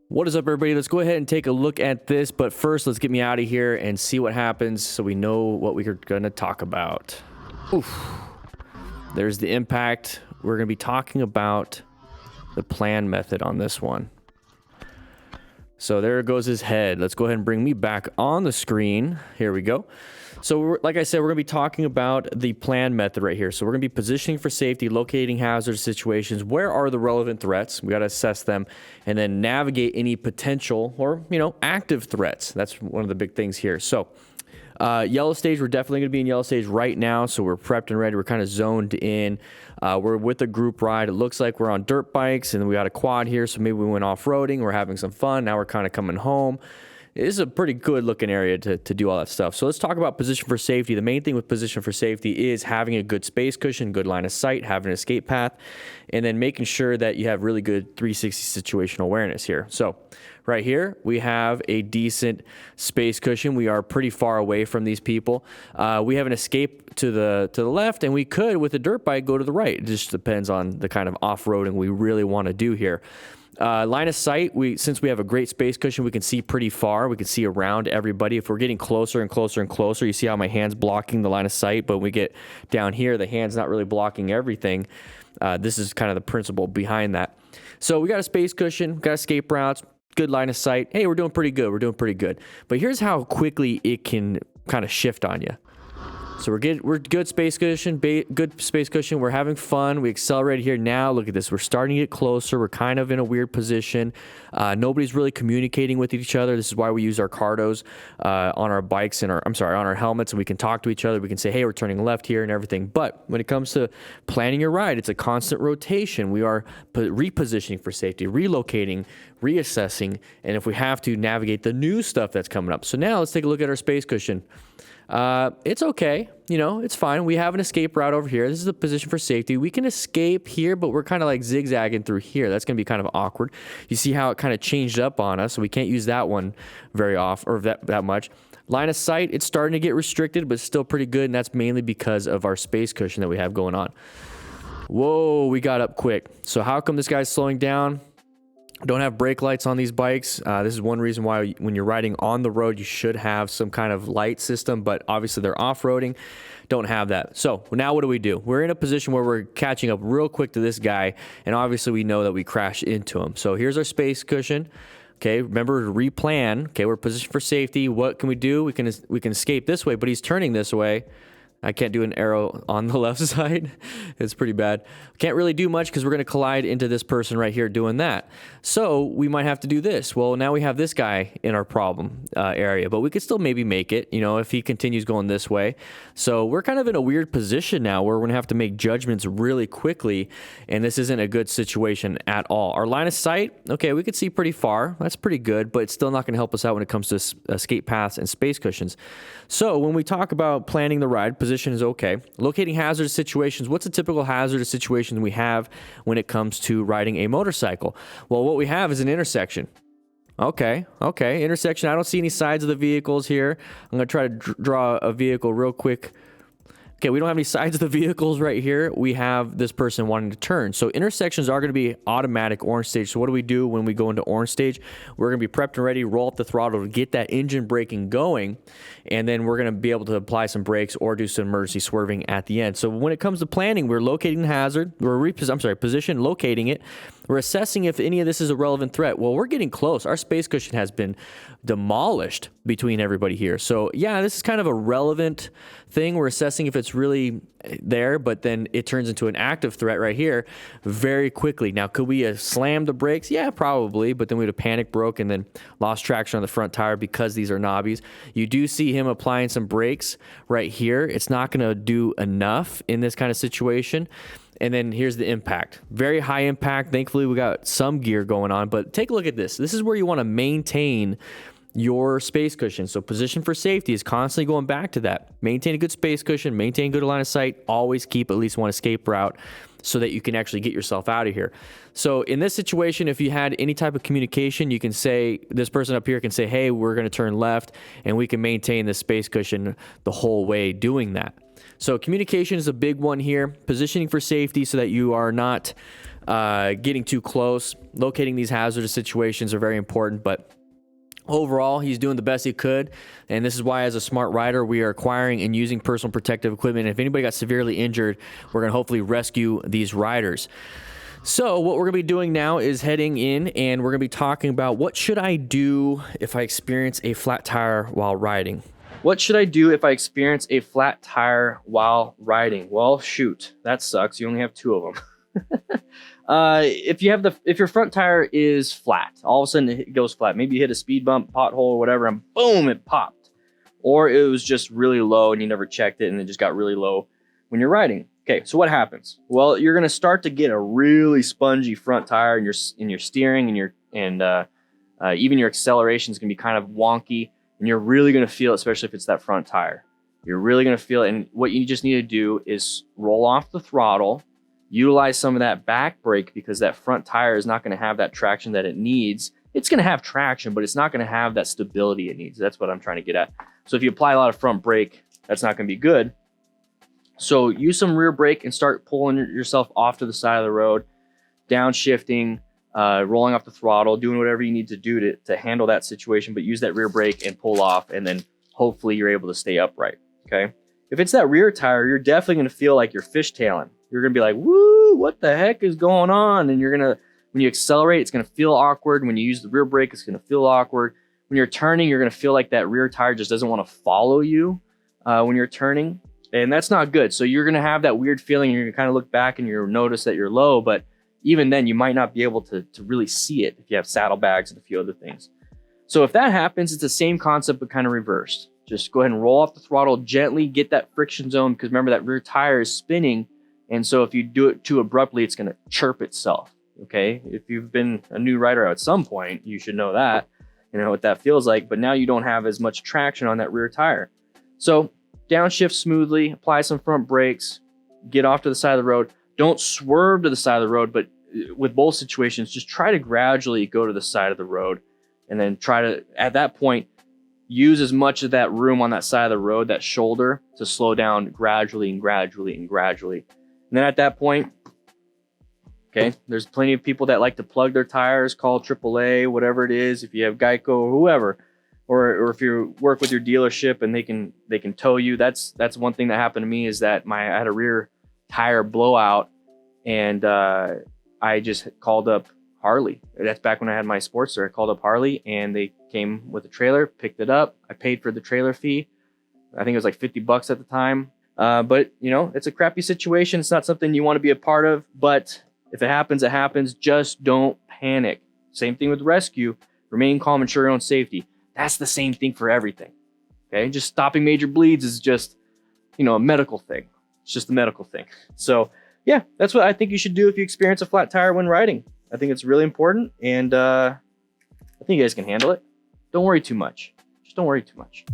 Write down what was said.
What is up, everybody? Let's go ahead and take a look at this, but first let's get me out of here and see what happens so we know what we're gonna talk about. Oof. There's the impact. We're gonna be talking about the plan method on this one. So there goes his head. Let's go ahead and bring me back on the screen. Here we go. So like I said, we're going to be talking about the plan method right here. So we're going to be positioning for safety, locating hazardous situations. Where are the relevant threats? We got to assess them and then navigate any potential or, active threats. That's one of the big things here. So yellow stage, we're definitely going to be in yellow stage right now. So we're prepped and ready. We're kind of zoned in. We're with a group ride. It looks like we're on dirt bikes and we got a quad here. So maybe we went off-roading. We're having some fun. Now we're kind of coming home. This is a pretty good looking area to do all that stuff. So let's talk about position for safety. The main thing with position for safety is having a good space cushion, good line of sight, having an escape path, and then making sure that you have really good 360 situational awareness here. So right here, we have a decent space cushion. We are pretty far away from these people. We have an escape to the left, and we could, with a dirt bike, go to the right. It just depends on the kind of off-roading we really want to do here. Line of sight, since we have a great space cushion, we can see pretty far. We can see around everybody. If we're getting closer and closer and closer, you see how my hand's blocking the line of sight, but when we get down here, the hand's not really blocking everything. This is kind of the principle behind that. So we got a space cushion, got escape routes, good line of sight. Hey, we're doing pretty good. We're doing pretty good. But here's how quickly it can kind of shift on you. So we're good space cushion, good space cushion. We're having fun. We accelerated here now. Look at this. We're starting to get closer. We're kind of in a weird position. Nobody's really communicating with each other. This is why we use our cardos on our bikes and on our helmets, and we can talk to each other. We can say, hey, we're turning left here and everything. But when it comes to planning your ride, it's a constant rotation. We are repositioning for safety, relocating, reassessing, and if we have to, navigate the new stuff that's coming up. So now let's take a look at our space cushion. It's okay. It's fine. We have an escape route over here. This is the position for safety. We can escape here, but we're kind of like zigzagging through here. That's going to be kind of awkward. You see how it kind of changed up on us. So we can't use that one very often or that much. Line of sight, it's starting to get restricted, but still pretty good. And that's mainly because of our space cushion that we have going on. Whoa, we got up quick. So how come this guy's slowing down? Don't have brake lights on these bikes. This is one reason why when you're riding on the road, you should have some kind of light system, but obviously they're off-roading, don't have that. So now what do? We're in a position where we're catching up real quick to this guy, and obviously we know that we crashed into him. So here's our space cushion. Okay, remember to replan. Okay, we're positioned for safety. What can we do? We can escape this way, but he's turning this way. I can't do an arrow on the left side. It's pretty bad. Can't really do much because we're going to collide into this person right here doing that. So we might have to do this. Well, now we have this guy in our problem area, but we could still maybe make it, if he continues going this way. So we're kind of in a weird position now where we're going to have to make judgments really quickly, and this isn't a good situation at all. Our line of sight, okay, we could see pretty far. That's pretty good, but it's still not going to help us out when it comes to escape paths and space cushions. So when we talk about planning the ride, position is okay. Locating hazardous situations. What's a typical hazardous situation we have when it comes to riding a motorcycle? Well, what we have is an intersection. Okay, intersection. I don't see any sides of the vehicles here. I'm going to try to draw a vehicle real quick. Okay, we don't have any sides of the vehicles right here. We have this person wanting to turn. So intersections are going to be automatic orange stage. So what do we do when we go into orange stage? We're going to be prepped and ready, roll up the throttle to get that engine braking going. And then we're going to be able to apply some brakes or do some emergency swerving at the end. So when it comes to planning, we're locating the hazard. Position, locating it. We're assessing if any of this is a relevant threat. Well, we're getting close. Our space cushion has been demolished between everybody here. So yeah, this is kind of a relevant thing. We're assessing if it's really there, but then it turns into an active threat right here very quickly. Now, could we have slammed the brakes? Yeah, probably, but then we would have panic broke and then lost traction on the front tire because these are knobbies. You do see him applying some brakes right here. It's not going to do enough in this kind of situation. And then here's the impact. Very high impact. Thankfully, we got some gear going on, but take a look at this. This is where you want to maintain your space cushion. So position for safety is constantly going back to that. Maintain a good space cushion, maintain good line of sight, always keep at least one escape route so that you can actually get yourself out of here. So in this situation, if you had any type of communication, you can say, this person up here can say, hey, we're going to turn left, and we can maintain the space cushion the whole way doing that. So communication is a big one here. Positioning for safety so that you are not getting too close. Locating these hazardous situations are very important, but overall, he's doing the best he could, and this is why, as a smart rider, we are acquiring and using personal protective equipment. If anybody got severely injured, we're going to hopefully rescue these riders. So what we're going to be doing now is heading in, and we're going to be talking about what should I do if I experience a flat tire while riding. What should I do if I experience a flat tire while riding? Well, shoot, that sucks. You only have 2 of them. If your front tire is flat, all of a sudden it goes flat. Maybe you hit a speed bump, pothole, or whatever, and boom, it popped. Or it was just really low and you never checked it and it just got really low when you're riding. Okay, so what happens? Well, you're gonna start to get a really spongy front tire, and your steering and even your acceleration is gonna be kind of wonky, and you're really gonna feel it, especially if it's that front tire. You're really gonna feel it, and what you just need to do is roll off the throttle, utilize some of that back brake, because that front tire is not going to have that traction that it needs. It's going to have traction, but it's not going to have that stability it needs. That's what I'm trying to get at. So if you apply a lot of front brake, that's not going to be good. So use some rear brake and start pulling yourself off to the side of the road, downshifting, rolling off the throttle, doing whatever you need to do to handle that situation, but use that rear brake and pull off, and then hopefully you're able to stay upright, okay? If it's that rear tire, you're definitely going to feel like you're fishtailing. You're going to be like, woo, what the heck is going on? And when you accelerate, it's going to feel awkward. When you use the rear brake, it's going to feel awkward. When you're turning, you're going to feel like that rear tire just doesn't want to follow you when you're turning. And that's not good. So you're going to have that weird feeling. You're going to kind of look back and you'll notice that you're low. But even then, you might not be able to really see it if you have saddlebags and a few other things. So if that happens, it's the same concept, but kind of reversed. Just go ahead and roll off the throttle gently, get that friction zone, because remember that rear tire is spinning. And so if you do it too abruptly, it's going to chirp itself, okay? If you've been a new rider at some point, you should know that, you know what that feels like, but now you don't have as much traction on that rear tire. So downshift smoothly, apply some front brakes, get off to the side of the road. Don't swerve to the side of the road, but with both situations, just try to gradually go to the side of the road, and then try to, at that point, use as much of that room on that side of the road, that shoulder, to slow down gradually and gradually and gradually. And then at that point, okay, there's plenty of people that like to plug their tires, call AAA, whatever it is, if you have Geico or whoever, or if you work with your dealership and they can tow you. That's one thing that happened to me, is that I had a rear tire blowout, and I just called up Harley. That's back when I had my Sportster. I called up Harley, and they came with a trailer, picked it up. I paid for the trailer fee. I think it was like $50 at the time. But you know, it's a crappy situation. It's not something you want to be a part of, but if it happens, it happens. Just don't panic. Same thing with rescue. Remain calm, ensure your own safety. That's the same thing for everything. Okay. Just stopping major bleeds is just, you know, a medical thing. It's just a medical thing. So yeah, that's what I think you should do if you experience a flat tire when riding. I think it's really important, and I think you guys can handle it. Don't worry too much. Just don't worry too much.